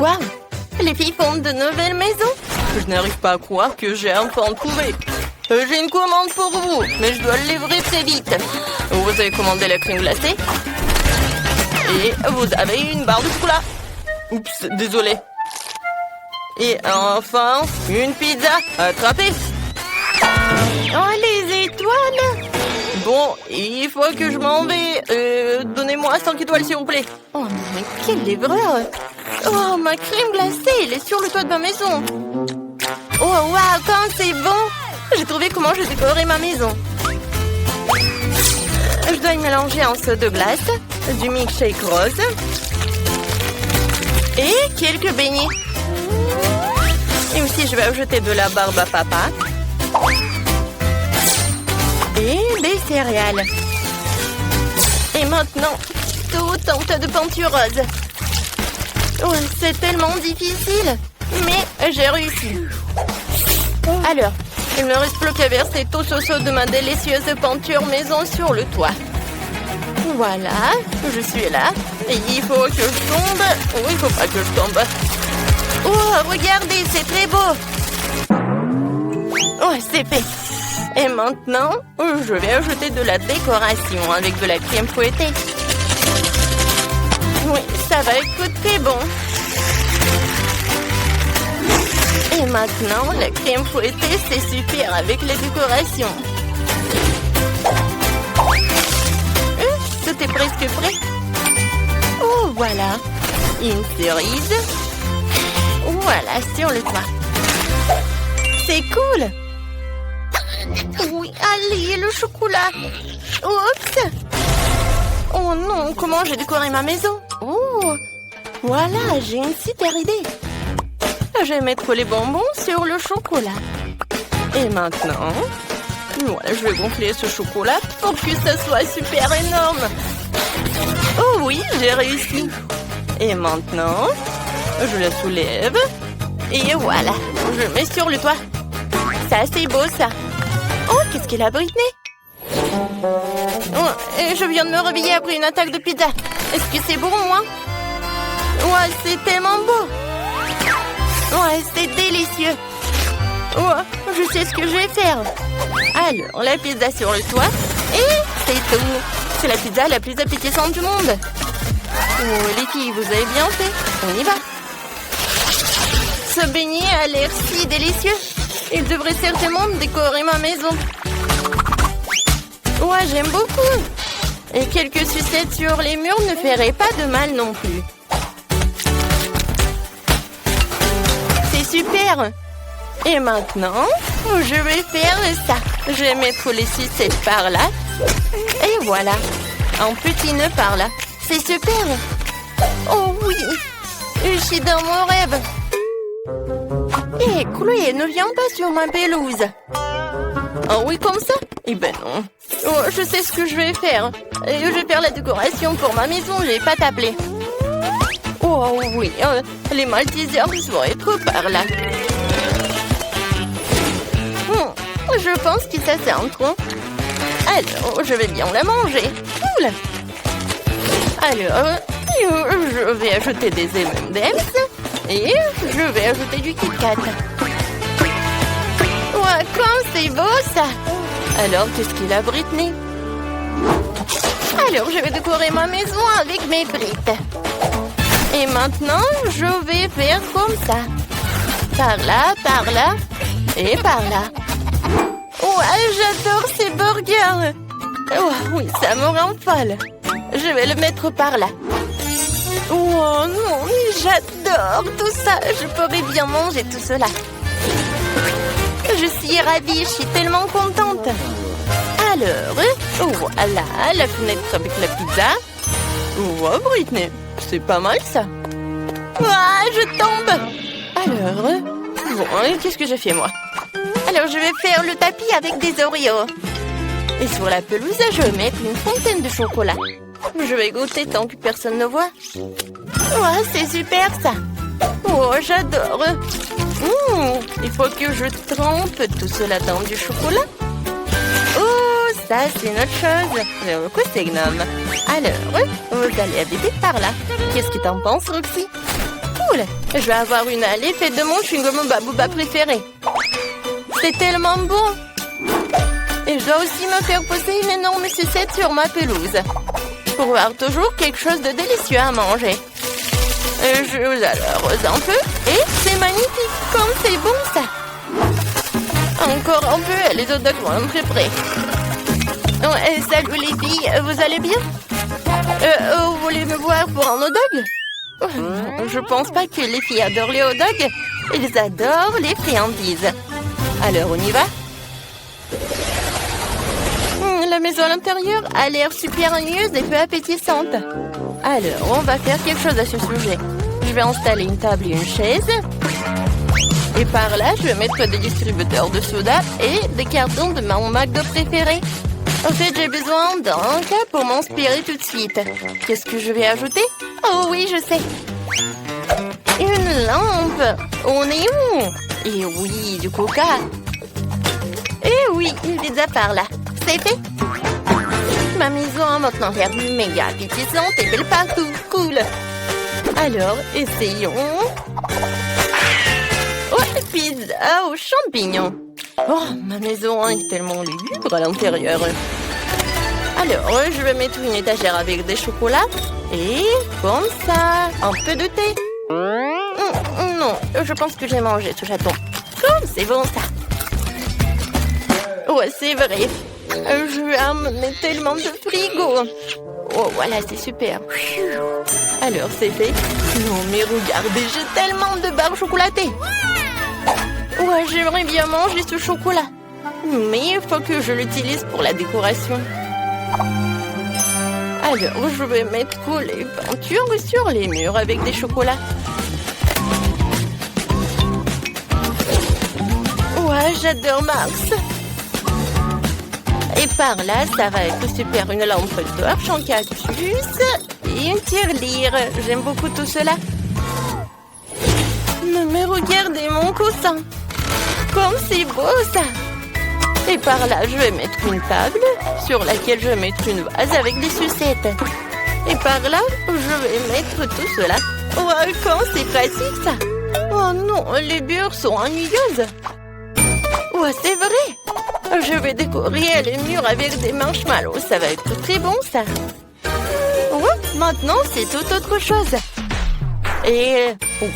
Waouh! Les filles fondent de nouvelles maisons. Je n'arrive pas à croire que j'ai enfin trouvé. J'ai une commande pour vous, mais je dois le livrer très vite. Vous avez commandé la crème glacée. Et vous avez une barre de chocolat. Oups, désolé. Et enfin, une pizza. Attrapée. Oh, les étoiles! Bon, il faut que je m'en vais. Donnez-moi 5 étoiles, s'il vous plaît. Oh, mais quelle livreur! Oh, ma crème glacée, elle est sur le toit de ma maison. Oh, waouh, quand c'est bon! J'ai trouvé comment je décorais ma maison. Je dois y mélanger un seau de glace, du milkshake rose et quelques beignets. Et aussi, je vais ajouter de la barbe à papa et des céréales. Et maintenant, tout un tas de peinture rose. Oh, c'est tellement difficile, mais j'ai réussi. Alors, il ne reste plus qu'à verser tout ce seau de ma délicieuse peinture maison sur le toit. Voilà, je suis là. Et il faut que je tombe. Oh, il faut pas que je tombe. Oh, regardez, c'est très beau. Oh, c'est fait. Et maintenant, je vais ajouter de la décoration avec de la crème fouettée. Oui, ça va être très bon. Et maintenant, la crème fouettée, c'est super avec les décorations. Tout est presque prêt. Oh, voilà. Une cerise. Voilà, sur le toit. C'est cool. Oui, allez, le chocolat. Oups. Oh non, comment j'ai décoré ma maison? Oh, voilà, j'ai une super idée. Je vais mettre les bonbons sur le chocolat. Et maintenant, voilà, je vais gonfler ce chocolat pour que ça soit super énorme. Oh oui, j'ai réussi. Et maintenant, je la soulève. Et voilà, je mets sur le toit. Ça, c'est beau, ça. Oh, qu'est-ce qu'elle a, Britney? Oh, et je viens de me réveiller après une attaque de pizza. Est-ce que c'est bon, moi? Ouais, c'est tellement beau. Ouais, c'est délicieux. Ouais, je sais ce que je vais faire. Alors, la pizza sur le toit. Et c'est tout. C'est la pizza la plus appétissante du monde. Oh, les filles, vous avez bien fait. On y va. Ce beignet a l'air si délicieux. Il devrait certainement décorer ma maison. Ouais, j'aime beaucoup. Et quelques sucettes sur les murs ne feraient pas de mal non plus. C'est super. Et maintenant, je vais faire ça. Je vais mettre les sucettes par là. Et voilà. Un petit nœud par là. C'est super. Oh oui. Je suis dans mon rêve. Hé, Chloé, ne viens pas sur ma pelouse. Oh oui, comme ça? Eh ben non. Oh, je sais ce que je vais faire. Je vais faire la décoration pour ma maison. Je vais pas t'appeler. Oh oui, les Maltesers vont être par là. Je pense que ça c'est un tronc. Alors, je vais bien la manger. Cool. Alors, je vais ajouter des M&M's et je vais ajouter du Kit Kat. Ouais, comme c'est beau ça. Alors, qu'est-ce qu'il a, Britney? Alors, je vais décorer ma maison avec mes frites. Et maintenant, je vais faire comme ça. Par là, et par là. Ouais, j'adore ces burgers. Oh, oui, ça me rend folle. Je vais le mettre par là. Oh non, mais j'adore tout ça. Je pourrais bien manger tout cela. Je suis ravie, je suis tellement contente. Alors, voilà, la fenêtre avec la pizza. Oh, Britney, c'est pas mal ça. Ah, je tombe. Alors, bon, qu'est-ce que j'ai fait moi? Alors, je vais faire le tapis avec des Oreos. Et sur la pelouse, je vais mettre une fontaine de chocolat. Je vais goûter tant que personne ne voit. Oh, c'est super ça. Oh, j'adore. Il faut que je trempe tout cela dans du chocolat. Oh, ça, c'est une autre chose. J'aime beaucoup ces gnomes. Alors, vous allez habiter par là. Qu'est-ce que t'en penses, Roxy? cool! Je vais avoir une allée faite de mon chewing-gum Babouba préféré. C'est tellement bon! Et je dois aussi me faire poser une énorme sucette sur ma pelouse. Pour avoir toujours quelque chose de délicieux à manger. Je vous arrose un peu. Et c'est magnifique! Comme c'est bon ça! Encore un peu, les hot dogs vont entrer prêts. Oh, salut les filles, vous allez bien? Vous voulez me voir pour un hot dog? Je pense pas que les filles adorent les hot dogs. Ils adorent les friandises. Alors, on y va? La maison à l'intérieur a l'air super ennuyeuse et peu appétissante. Alors, on va faire quelque chose à ce sujet. Je vais installer une table et une chaise. Et par là, je vais mettre des distributeurs de soda et des cartons de mon McDo préféré. En fait, j'ai besoin d'un cas pour m'inspirer tout de suite. Qu'est-ce que je vais ajouter? Oh oui, je sais. Une lampe au néon. Et oui, du coca. Et oui, une pizza par là. C'est fait. Ma maison a maintenant l'air méga appétissante et belle partout. Cool. Alors, essayons. Oh, pizza aux champignons. Oh, ma maison est tellement lugubre à l'intérieur. Alors, je vais mettre une étagère avec des chocolats. Et comme ça, un peu de thé. Non, je pense que j'ai mangé ce chaton. Comme c'est bon ça. Ouais, c'est vrai. Je vais amener tellement de frigo. Oh, voilà, c'est super. Alors, c'est fait. Non, mais regardez, j'ai tellement de barres chocolatées. Ouais, j'aimerais bien manger ce chocolat. Mais il faut que je l'utilise pour la décoration. Alors, je vais mettre les peintures sur les murs avec des chocolats. Ouais, j'adore Mars. Et par là, ça va être super. Une lampe torche en cactus et une tirelire. J'aime beaucoup tout cela. Mais regardez mon coussin. Comme c'est beau ça. Et par là, je vais mettre une table sur laquelle je vais mettre une vase avec des sucettes. Et par là, je vais mettre tout cela. Ouais, comme c'est pratique ça. Oh non, les murs sont ennuyeuses. Ouais, c'est vrai. Je vais décorer les murs avec des marshmallows. Ça va être très bon, ça. Ouais, maintenant, c'est tout autre chose. Et oui,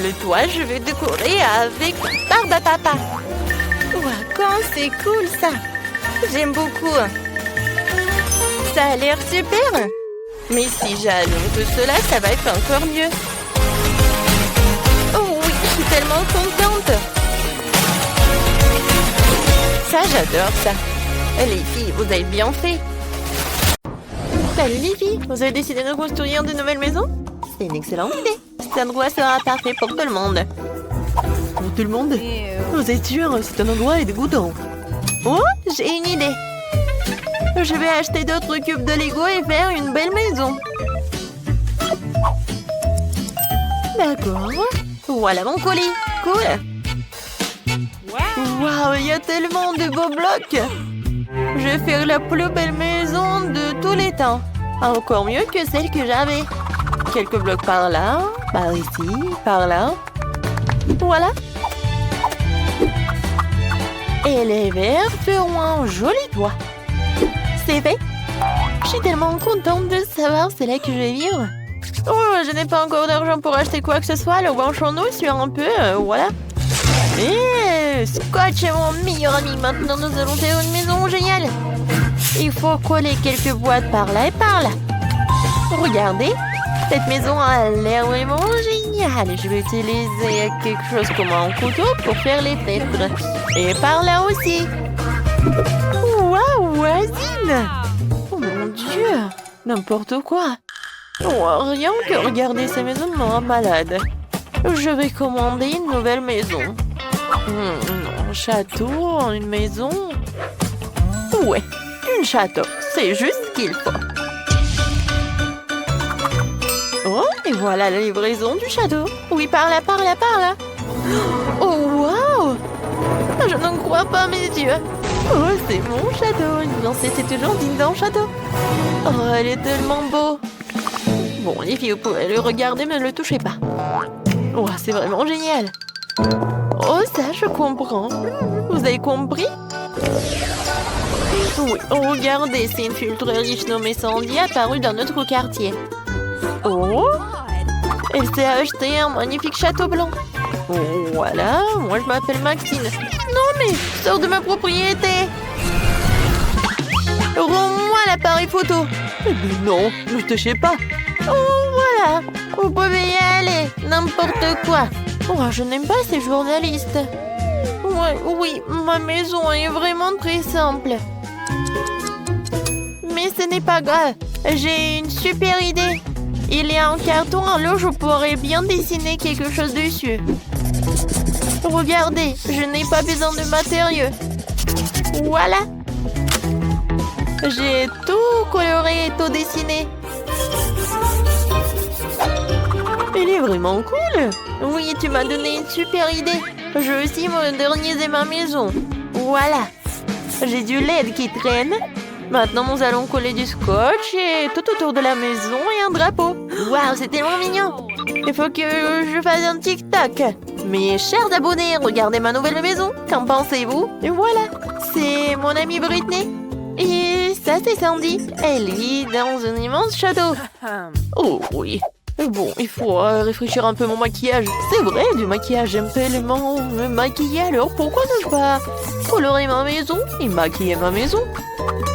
le toit, je vais décorer avec Barbe à Papa. Ouais, quand c'est cool, ça. J'aime beaucoup. Ça a l'air super. Mais si j'allume tout cela, ça va être encore mieux. Oh oui, je suis tellement contente. Ça, j'adore ça. Les filles, vous avez bien fait. Salut les filles, vous avez décidé de construire de nouvelles maisons? C'est une excellente idée. Cet endroit sera parfait pour tout le monde. Pour tout le monde? Vous êtes sûr, cet endroit est dégoûtant. Oh, j'ai une idée. Je vais acheter d'autres cubes de Lego et faire une belle maison. D'accord. Voilà mon colis. Cool. Waouh, il y a tellement de beaux blocs. Je vais faire la plus belle maison de tous les temps. Encore mieux que celle que j'avais. Quelques blocs par là, par ici, par là. Voilà. Et les verres feront un joli toit. C'est fait. Je suis tellement contente de savoir c'est là que je vais vivre. Oh, je n'ai pas encore d'argent pour acheter quoi que ce soit. Le banchons-nous sur un peu, voilà. Et Scotch est mon meilleur ami. Maintenant, nous allons faire une maison géniale. Il faut coller quelques boîtes par là et par là. Regardez, cette maison a l'air vraiment géniale. Je vais utiliser quelque chose comme un couteau pour faire les fenêtres. Et par là aussi. Waouh, voisine! Oh mon Dieu! N'importe quoi. Oh, rien que regarder ces maisons me rend malade. Je vais commander une nouvelle maison. Un château, une maison. Ouais, un château. C'est juste ce qu'il faut. Oh, et voilà la livraison du château. Oui, par là, par là, par là. Oh, waouh! Je n'en crois pas mes yeux. Oh, c'est mon château. Non, c'était toujours digne d'un château. Oh, elle est tellement beau. Bon, les filles, vous pouvez le regarder, mais ne le touchez pas. Oh, c'est vraiment génial. Oh, ça, je comprends. Vous avez compris? Oui, regardez, c'est une fille très riche nommée Sandy apparue dans notre quartier. Oh! Elle s'est acheté un magnifique château blanc. Oh, voilà, moi je m'appelle Maxine. Non mais, sors de ma propriété! Rends-moi l'appareil photo. Eh bien non, ne touchez pas. Oh, voilà, vous pouvez y aller, n'importe quoi. Oh, je n'aime pas ces journalistes. Ouais, oui, ma maison est vraiment très simple. Mais ce n'est pas grave, j'ai une super idée. Il y a un carton, alors je pourrais bien dessiner quelque chose dessus. Regardez, je n'ai pas besoin de matériaux. Voilà. J'ai tout coloré et tout dessiné. Il est vraiment cool. Oui, tu m'as donné une super idée. Je vais aussi moderniser ma maison. Voilà. J'ai du LED qui traîne. Maintenant, nous allons coller du scotch et tout autour de la maison et un drapeau. Waouh, c'est tellement mignon. Il faut que je fasse un TikTok. Mes chers abonnés, regardez ma nouvelle maison. Qu'en pensez-vous? Et voilà, c'est mon amie Britney. Et ça, c'est Sandy. Elle vit dans un immense château. Oh oui. Bon, il faut réfléchir un peu mon maquillage. C'est vrai, du maquillage, j'aime tellement me maquiller. Alors pourquoi ne pas colorer ma maison et maquiller ma maison?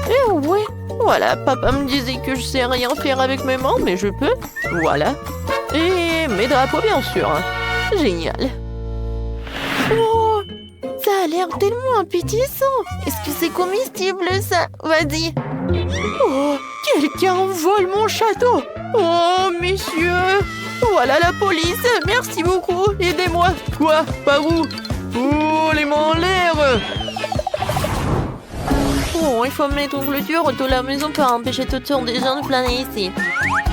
Eh ouais, voilà, papa me disait que je sais rien faire avec mes mains, mais je peux. Voilà. Et mes drapeaux, bien sûr. Génial. Oh, ça a l'air tellement appétissant. Est-ce que c'est comestible, ça? Vas-y. Oh, quelqu'un vole mon château. Oh, messieurs. Voilà la police. Merci beaucoup. Aidez-moi. Quoi? Par où? Oh, les mains en l'air. Oh, il faut mettre une clôture autour de la maison pour empêcher toutes sortes de gens de planer ici.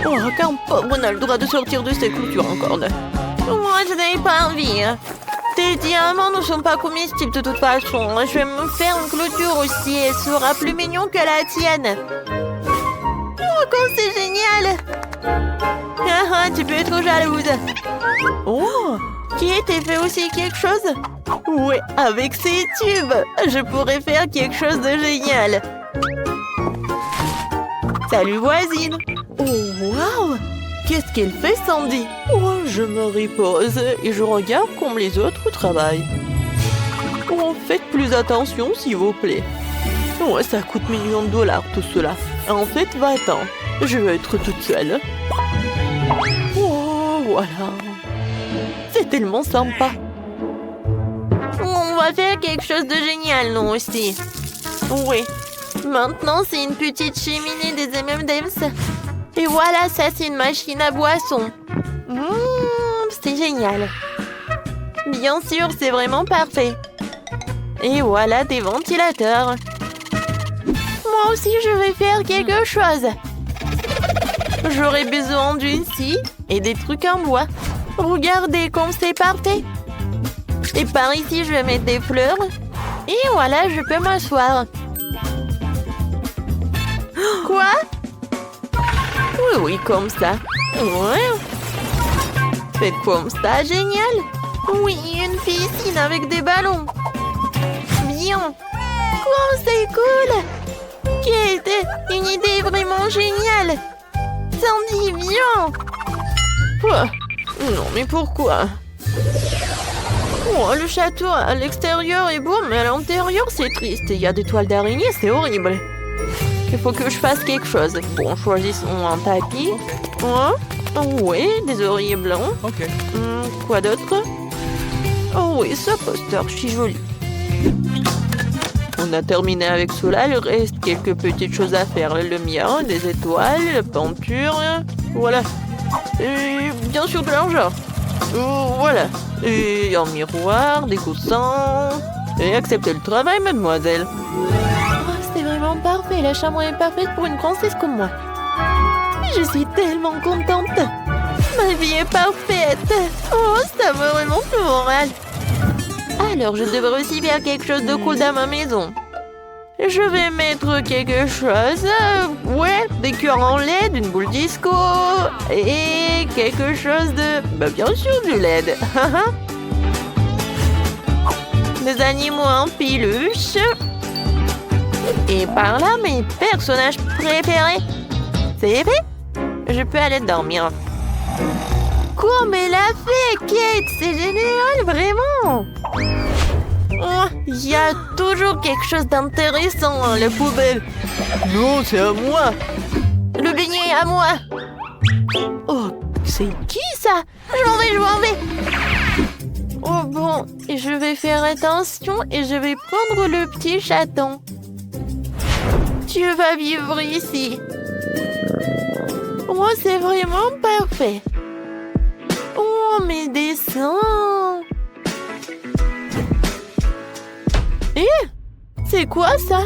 Oh, qu'un pauvre n'a le droit de sortir de ces clôtures encore. Moi, je n'ai pas envie. Tes diamants ne sont pas comestibles de toute façon. Je vais me faire une clôture aussi. Elle sera plus mignon que la tienne. Oh, comme c'est génial! Ah, tu peux être jalouse. Oh, qui était fait aussi quelque chose? Oui, avec ces tubes, je pourrais faire quelque chose de génial. Salut voisine. Oh, waouh! Qu'est-ce qu'elle fait, Sandy? Oh, je me repose et je regarde comme les autres travaillent. Oh, faites plus attention, s'il vous plaît. Ouais, ça coûte millions de dollars, tout cela. En fait, va-t'en. Je veux être toute seule. Oh, voilà. C'est tellement sympa. On va faire quelque chose de génial, nous aussi. Oui. Maintenant, c'est une petite cheminée des M&M's. Et voilà, ça, c'est une machine à boisson. C'est génial. Bien sûr, c'est vraiment parfait. Et voilà des ventilateurs. Moi aussi, je vais faire quelque chose. J'aurai besoin d'une scie et des trucs en bois. Regardez comme c'est parfait. Et par ici, je vais mettre des fleurs. Et voilà, je peux m'asseoir. Quoi? Oui, oui, comme ça. Ouais. Faites comme ça, génial. Oui, une piscine avec des ballons. Bien. Oh, c'est cool. Quelle était une idée vraiment géniale. Sandy, viens. Quoi? Non, mais pourquoi? Oh, le château à l'extérieur est beau, mais à l'intérieur, c'est triste. Il y a des toiles d'araignée, c'est horrible. Il faut que je fasse quelque chose. Bon, choisissons un tapis. Oh, oui, des oreillers blancs. Ok. Quoi d'autre? Oh oui, ce poster, je suis jolie. On a terminé avec cela, il reste quelques petites choses à faire. La lumière, des étoiles, la peinture, voilà. Et bien sûr de l'argent. Voilà. Et un miroir, des coussins. Et acceptez le travail, mademoiselle. Oh, c'est vraiment parfait, la chambre est parfaite pour une princesse comme moi. Je suis tellement contente. Ma vie est parfaite. Oh, ça me remonte le moral. Alors, je devrais aussi faire quelque chose de cool dans ma maison. Je vais mettre quelque chose. Ouais, des cœurs en LED, une boule disco et quelque chose de... Bah bien sûr du LED. Des animaux en peluche. Et par là, mes personnages préférés. C'est fait? Je peux aller dormir. Comme elle a fait, Kate! C'est génial, vraiment! Oh, il y a toujours quelque chose d'intéressant dans la poubelle. Non, c'est à moi. Le beignet est à moi. Oh, c'est qui ça? Je m'en vais. Oh bon, je vais faire attention et je vais prendre le petit chaton. Tu vas vivre ici. Oh, c'est vraiment parfait. Oh, mes dessins. Eh, c'est quoi ça?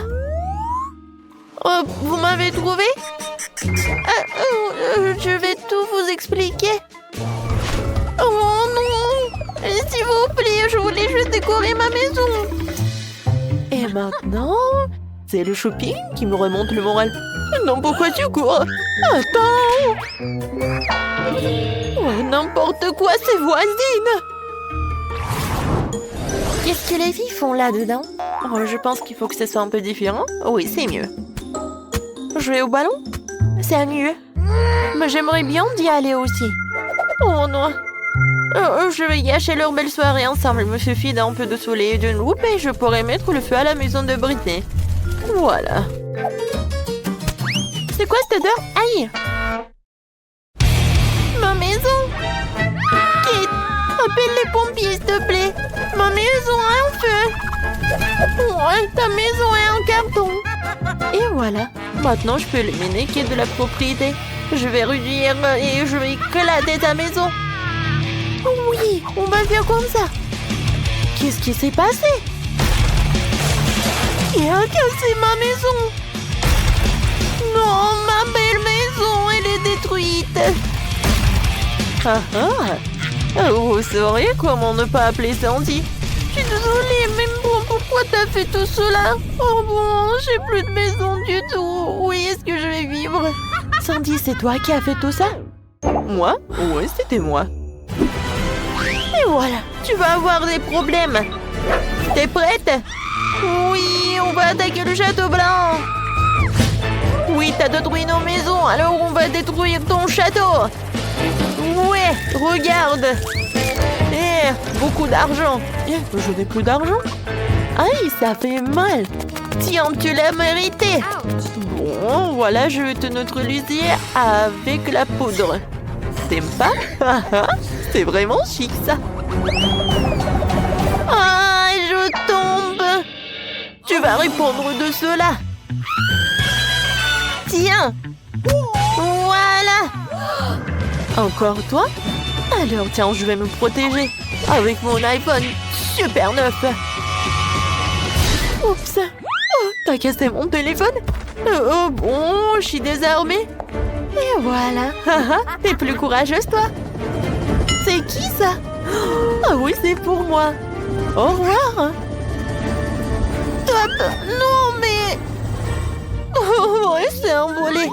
Oh, vous m'avez trouvé? Je vais tout vous expliquer. Oh non! S'il vous plaît, je voulais juste décorer ma maison. Et maintenant, c'est le shopping qui me remonte le moral. Non, pourquoi tu cours? Attends! Oh, n'importe quoi, ces voisines! Qu'est-ce que les filles font là-dedans? Oh, je pense qu'il faut que ce soit un peu différent. Oui, c'est mieux. Jouer au ballon? C'est mieux. Mais j'aimerais bien d'y aller aussi. Oh non. Je vais gâcher leur belle soirée ensemble. Il me suffit d'un peu de soleil et d'une loupe et je pourrai mettre le feu à la maison de Britney. Voilà. C'est quoi cette odeur? Aïe! Ma maison! Kate, appelle les pompiers, s'il te plaît. Ma maison a un feu. Ouais, ta maison est en carton. Et voilà. Maintenant, je peux éliminer Kate de la propriété. Je vais réduire et je vais éclater ta maison. Oui, on va faire comme ça. Qu'est-ce qui s'est passé? Qui a cassé ma maison? Non, ma belle maison, elle est détruite. Vous sauriez comment ne pas appeler Sandy? Je suis désolée, mais bon, pourquoi t'as fait tout cela? Oh bon, j'ai plus de maison du tout. Où est-ce que je vais vivre? Sandy, c'est toi qui as fait tout ça? Moi? Oui, c'était moi. Et voilà, tu vas avoir des problèmes. T'es prête? Oui, on va attaquer le château blanc. Oui, t'as détruit nos maisons, alors on va détruire ton château. Ouais, regarde. Beaucoup d'argent. Je n'ai plus d'argent. Aïe, ça fait mal. Tiens, tu l'as mérité. Bon, voilà, je vais te neutraliser avec la poudre. T'aimes pas? C'est vraiment chic, ça. Ah, je tombe. Tu vas répondre de cela. Tiens. Voilà. Encore toi? Alors tiens, je vais me protéger avec mon iPhone super neuf. Oups. Oh, t'as cassé mon téléphone? Oh bon, je suis désarmée. Et voilà. T'es plus courageuse, toi. C'est qui ça? Ah oui, c'est pour moi. Au revoir. Top. Non, mais... Oh, ouais, c'est envolé.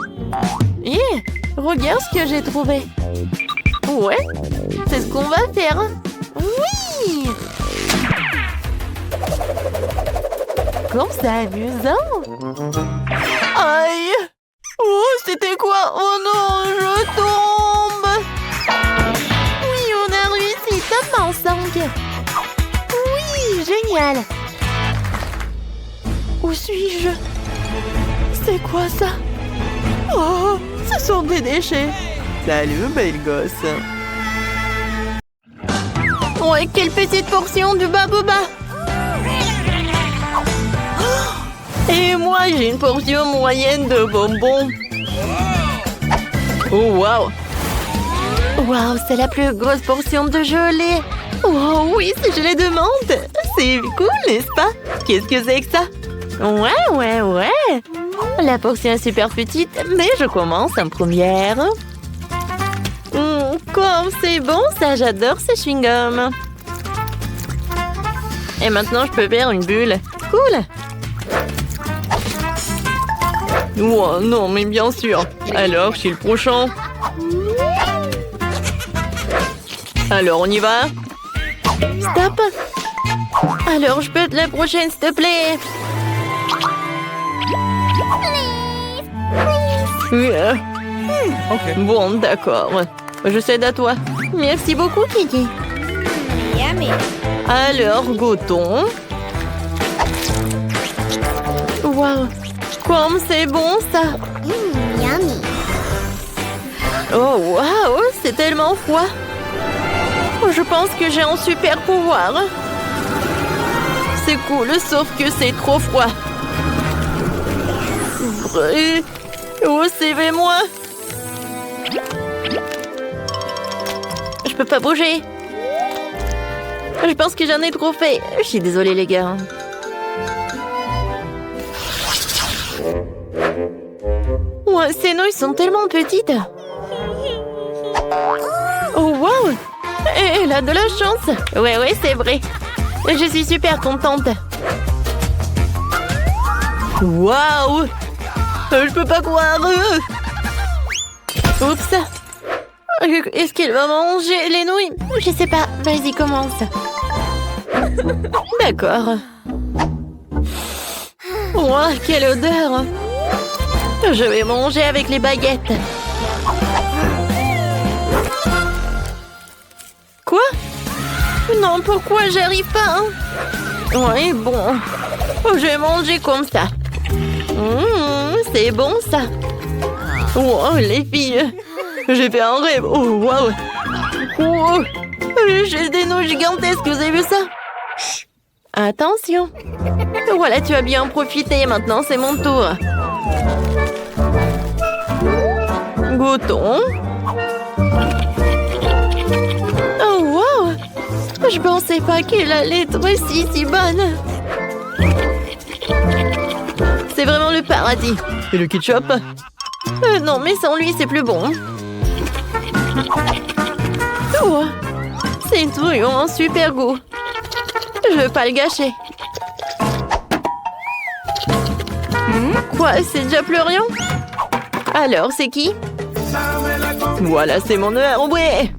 Regarde ce que j'ai trouvé. Ouais, c'est ce qu'on va faire. Oui! Comme c'est amusant. Aïe! Oh, c'était quoi? Oh non, je tombe! Oui, on a réussi. Top en 5. Oui, génial. Où suis-je? C'est quoi ça? Oh, ce sont des déchets. Salut, belle gosse. Ouais, quelle petite portion de baboba. Et moi, j'ai une portion moyenne de bonbons. Oh, waouh. Waouh, c'est la plus grosse portion de gelée. Oh oui, c'est gelée de menthe. C'est cool, n'est-ce pas? Qu'est-ce que c'est que ça? Ouais. La portion est super petite, mais je commence en première. Comme c'est bon, ça, j'adore ces chewing-gums. Et maintenant, je peux faire une bulle. Cool. Oh non, mais bien sûr. Alors, je suis le prochain. Alors, on y va? Stop. Alors, je peux être la prochaine, s'il te plaît? Ok. Bon, d'accord. Je cède à toi. Merci beaucoup, Kiki. Alors, goûtons. Waouh, comme c'est bon, ça. Yummy. Oh, waouh, c'est tellement froid. Je pense que j'ai un super pouvoir. C'est cool, sauf que c'est trop froid. Oh, suivez-moi. Je peux pas bouger. Je pense que j'en ai trop fait. Je suis désolée, les gars. Ouais, ces nouilles sont tellement petites. Oh, wow! Elle a de la chance. Ouais, c'est vrai. Je suis super contente. Waouh! Je peux pas croire. Oups. Est-ce qu'elle va manger les nouilles? Je sais pas. Vas-y, commence. D'accord. Wow, quelle odeur! Je vais manger avec les baguettes. Quoi? Non, pourquoi j'arrive pas? Oui, bon. Je vais manger comme ça. C'est bon, ça. Wow, les filles. J'ai fait un rêve. Oh, wow. Oh, j'ai des nouilles gigantesques. Vous avez vu ça? Chut. Attention. Voilà, tu as bien profité. Maintenant, c'est mon tour. Goûtons. Oh, wow! Je pensais pas qu'elle allait être si bonne. C'est vraiment le paradis. Et le ketchup? Non, mais sans lui, c'est plus bon. Oh, ces nouilles ont un super goût. Je veux pas le gâcher. Quoi, c'est déjà plus rien? Alors, c'est qui? Voilà, c'est mon heure, ouais!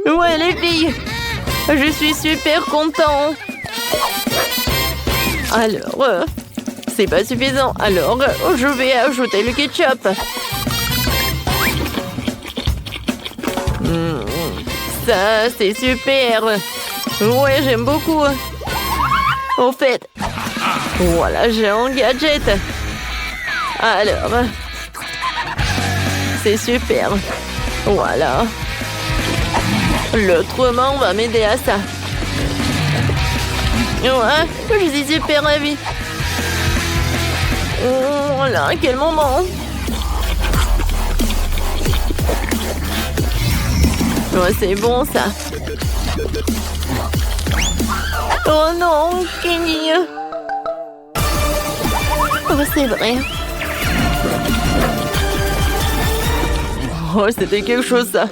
Ouais, les filles! Je suis super content! Alors, c'est pas suffisant. Alors, je vais ajouter le ketchup. Ça, c'est super! Ouais, j'aime beaucoup. Au fait, voilà, j'ai un gadget. Alors, c'est super. Voilà. L'autre main va m'aider à ça. Ouais, je suis super ravie. Oh là, quel moment. Ouais, c'est bon, ça. Oh non, Kenny. Oh, c'est vrai. Oh, c'était quelque chose, ça.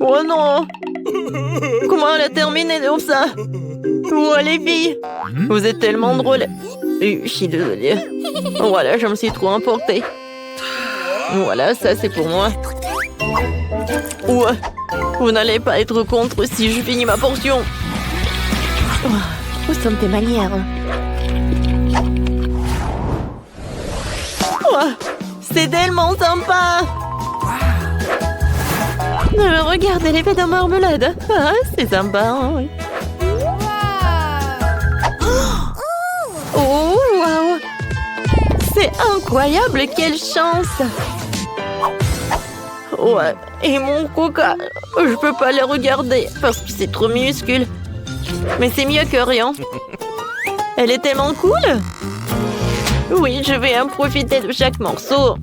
Oh non! Comment elle a terminé comme ça? Oh, les filles! Vous êtes tellement drôles. Je suis désolée. Voilà, je me suis trop emportée. Voilà, ça, c'est pour moi. Ouais, vous n'allez pas être contre si je finis ma portion. Oh, où sont tes manières? Oh, c'est tellement sympa! Regardez l'effet de marmelade. Ah, c'est sympa, hein, oui. Oh, wow! C'est incroyable, quelle chance! Ouais, et mon coca, je peux pas le regarder parce que c'est trop minuscule. Mais c'est mieux que rien. Elle est tellement cool! Oui, je vais en profiter de chaque morceau.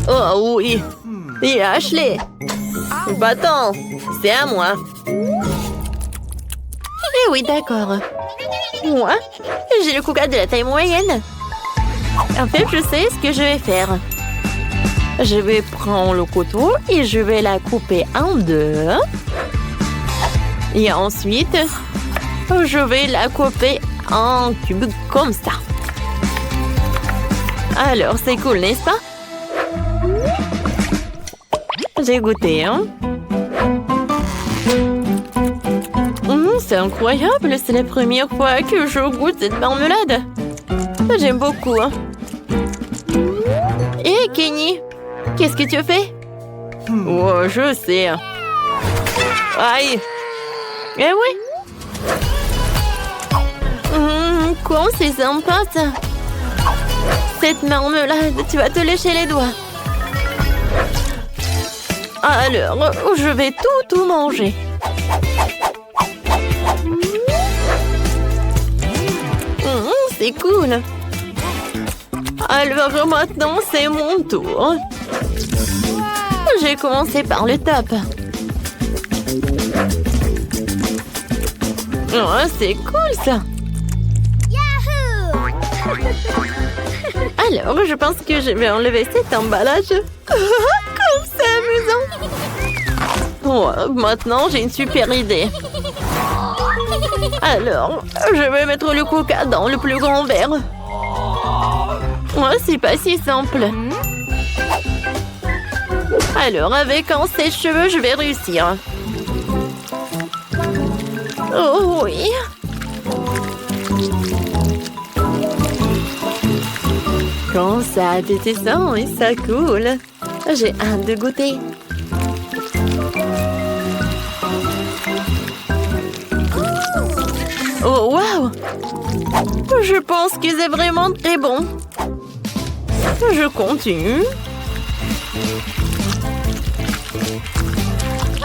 Oh oui! Et Ashley! Bah-t'en! C'est à moi! Eh oui, d'accord. Moi, j'ai le coca de la taille moyenne. En fait, je sais ce que je vais faire. Je vais prendre le couteau et je vais la couper en deux. Et ensuite, je vais la couper un cube comme ça. Alors, c'est cool, n'est-ce pas? J'ai goûté, hein? C'est incroyable, c'est la première fois que je goûte cette marmelade. J'aime beaucoup. Hein? Hé, Kenny, qu'est-ce que tu fais? Oh, je sais. Aïe. Eh oui. Quoi, c'est sympa ça. Cette marmelade, tu vas te lécher les doigts. Alors, je vais tout manger. C'est cool. Alors maintenant, c'est mon tour. J'ai commencé par le top. Oh, c'est cool ça. Alors, je pense que je vais enlever cet emballage. Comme c'est amusant. Oh, maintenant, j'ai une super idée. Alors, je vais mettre le coca dans le plus grand verre. Oh, c'est pas si simple. Alors, avec un sèche-cheveux, je vais réussir. Oh oui. Quand ça a été ça et ça coule. J'ai hâte de goûter. Oh, waouh! Je pense que c'est vraiment très bon. Je continue.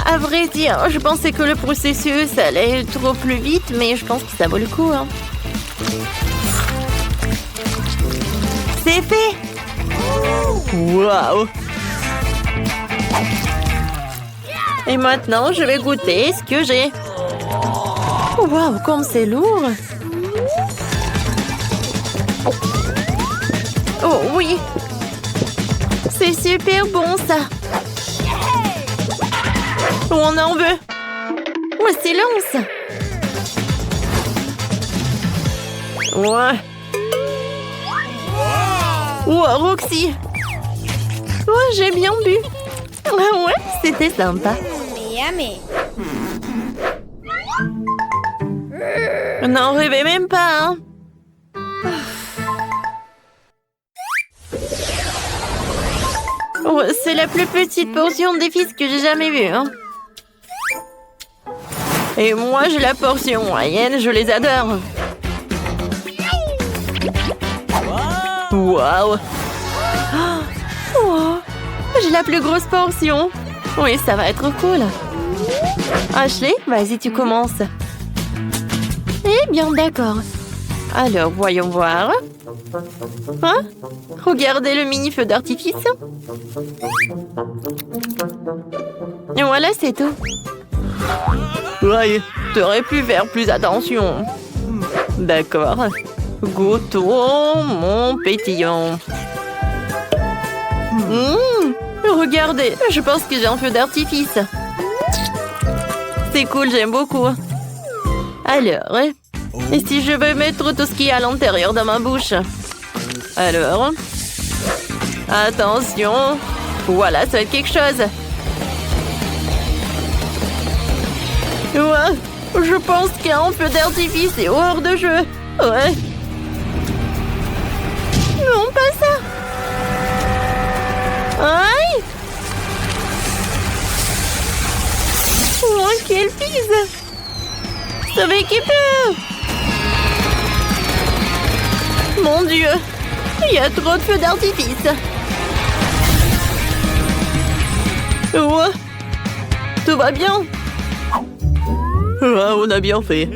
À vrai dire, je pensais que le processus allait trop plus vite, mais je pense que ça vaut le coup. Hein. C'est fait! Waouh! Et maintenant, je vais goûter ce que j'ai. Waouh, comme c'est lourd! Oh oui! C'est super bon ça! On en veut! Oh, silence! Ouais! Oh, Roxy! Oh, j'ai bien bu! Ah ouais, c'était sympa! Yummy! N'en rêvez même pas, hein? Oh, c'est la plus petite portion des fils que j'ai jamais vue, hein? Et moi, j'ai la portion moyenne, je les adore. Waouh! Oh, j'ai la plus grosse portion. Oui, ça va être cool. Ashley, vas-y, tu commences. Eh bien, d'accord. Alors, voyons voir. Hein? Regardez le mini feu d'artifice. Et voilà, c'est tout. Ouais, t'aurais pu faire plus attention. D'accord. Goûtons mon pétillant. Regardez, je pense que j'ai un feu d'artifice. C'est cool, j'aime beaucoup. Alors, et si je veux mettre tout ce qu'il y a à l'intérieur dans ma bouche? Alors, attention. Voilà, ça va être quelque chose. Ouais, je pense qu'un feu d'artifice est hors de jeu. Ouais. Non, pas ça. Aïe. Oh, quelle pise. Sauvez qui peut. Mon Dieu, il y a trop de feux d'artifice. Ouais. Tout va bien. Ah, on a bien fait.